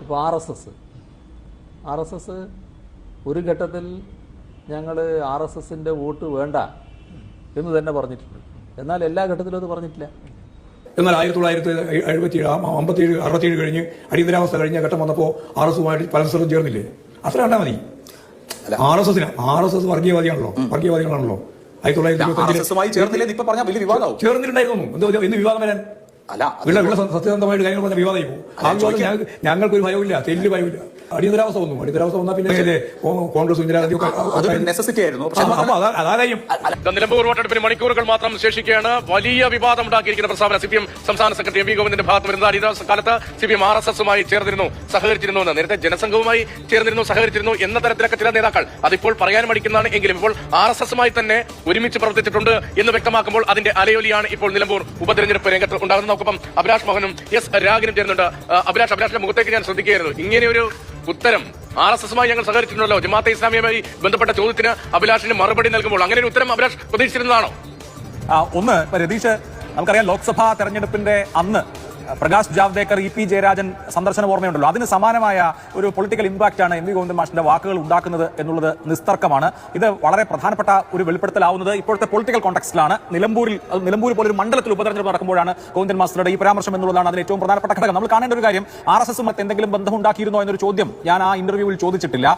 ഇപ്പോൾ R S S ഒരു ഘട്ടത്തിൽ ഞങ്ങൾ ആർ എസ് എസിൻ്റെ വോട്ട് വേണ്ട എന്ന് തന്നെ പറഞ്ഞിട്ടുണ്ട്. എന്നാൽ എല്ലാ ഘട്ടത്തിലും അത് പറഞ്ഞിട്ടില്ല. എന്നാൽ 1957 കഴിഞ്ഞ് അടിയന്തരാവസ്ഥ കഴിഞ്ഞ ഘട്ടം വന്നപ്പോൾ ആർ എസ് എസുമായിട്ട് പല സ്ഥലത്തും ചേർന്നില്ലേ? അത്ര കണ്ടാൽ മതി. ആർ എസ് എസ് വർഗീയവാദികളാണല്ലോ. 1925 ചേർന്നിട്ടുണ്ടായിരുന്നു. എന്ത് വിവാദം വരാൻ? സത്യസന്ധമായിട്ട് കാര്യങ്ങൾ പറഞ്ഞ വിവാദമായി പോകും. ആ വിവാദം ഞങ്ങൾക്കൊരു ഭയമില്ല, തെല്ല് ഭയമില്ല. അടിയന്തരാവസ്ഥ വന്നാൽ പിന്നെ കോൺഗ്രസ് നിലമ്പൂർ വോട്ടെടുപ്പിന് മണിക്കൂറുകൾ മാത്രം ശേഷിക്കുകയാണ്. വലിയ വിവാദം ഉണ്ടാക്കിയിരിക്കുന്ന പ്രസ്താവന CPM സംസ്ഥാന സെക്രട്ടറി എം വി ഗോവിന്ദന്റെ ഭാഗത്ത് വരുന്നത്. അടിയന്തരാവസ്ഥ കാലത്ത് CPM RSSുമായി ചേർന്നിരുന്നു, സഹകരിച്ചിരുന്നു എന്ന്, നേരത്തെ ജനസംഘവുമായി ചേർന്നിരുന്നു, സഹകരിച്ചിരുന്നു എന്ന തരത്തിലൊക്കെ ചില നേതാക്കൾ അതിപ്പോൾ പറയാൻ മടിക്കുന്നതാണ്. എങ്കിലും ഇപ്പോൾ RSSുമായി തന്നെ ഒരുമിച്ച് പ്രവർത്തിച്ചിട്ടുണ്ട് എന്ന് വ്യക്തമാക്കുമ്പോൾ അതിന്റെ അലയൊലിയാണ് ഇപ്പോൾ നിലമ്പൂർ ഉപതെരഞ്ഞെടുപ്പ് രംഗത്ത് ഉണ്ടാകുന്നത്. നമുക്കൊപ്പം അഭിലാഷ് മോഹനും എസ് രാഗിനും ചേരുന്നുണ്ട്. അഭിലാഷിന്റെ മുഖത്തേക്ക് ഞാൻ ശ്രദ്ധിക്കുകയായിരുന്നു. ഇങ്ങനെയൊരു ഉത്തരം RSSുമായി ഞങ്ങൾ സഹകരിച്ചിട്ടുണ്ടല്ലോ, ജമാഅത്തെ ഇസ്ലാമിയുമായി ബന്ധപ്പെട്ട ചോദ്യത്തിന് അഭിലാഷിന് മറുപടി നൽകുമ്പോൾ അങ്ങനെ ഒരു ഉത്തരം അഭിലാഷ് പ്രതീക്ഷിച്ചിരുന്നതാണോ? ഒന്ന് രതീഷ്, നമുക്കറിയാം ലോക്സഭാ തെരഞ്ഞെടുപ്പിന്റെ അന്ന് പ്രകാശ് ജാവ്ദേക്കർ EP ജയരാജൻ സന്ദർശനം ഓർമ്മയുണ്ടല്ലോ. അതിന് സമാനമായ ഒരു പൊളിറ്റിക്കൽ ഇമ്പാക്റ്റ് ആണ് എം വി ഗോവിന്ദൻ മാഷിന്റെ വാക്കുകൾ ഉണ്ടാക്കുന്നത് എന്നുള്ളത് നിസ്തർക്കമാണ്. ഇത് വളരെ പ്രധാനപ്പെട്ട ഒരു വെളിപ്പെടുത്തലാവുന്നത് ഇപ്പോഴത്തെ പൊളിറ്റിക്കൽ കോൺടെക്സ്റ്റിലാണ്. നിലമ്പൂർ പോലൊരു മണ്ഡലത്തിൽ ഉപതെരഞ്ഞെടുപ്പ് നടക്കുമ്പോഴാണ് ഗോവിന്ദൻ മാസ്റ്ററുടെ ഈ പരാമർശം എന്നുള്ളതാണ് അതിൽ ഏറ്റവും പ്രധാനപ്പെട്ട ഘടകം. നമ്മൾ കാണേണ്ട ഒരു കാര്യം, RSSുമായി എന്തെങ്കിലും ബന്ധമുണ്ടാക്കിയിരുന്നോ എന്നൊരു ചോദ്യം ഞാൻ ആ ഇന്റർവ്യൂവിൽ ചോദിച്ചിട്ടില്ല.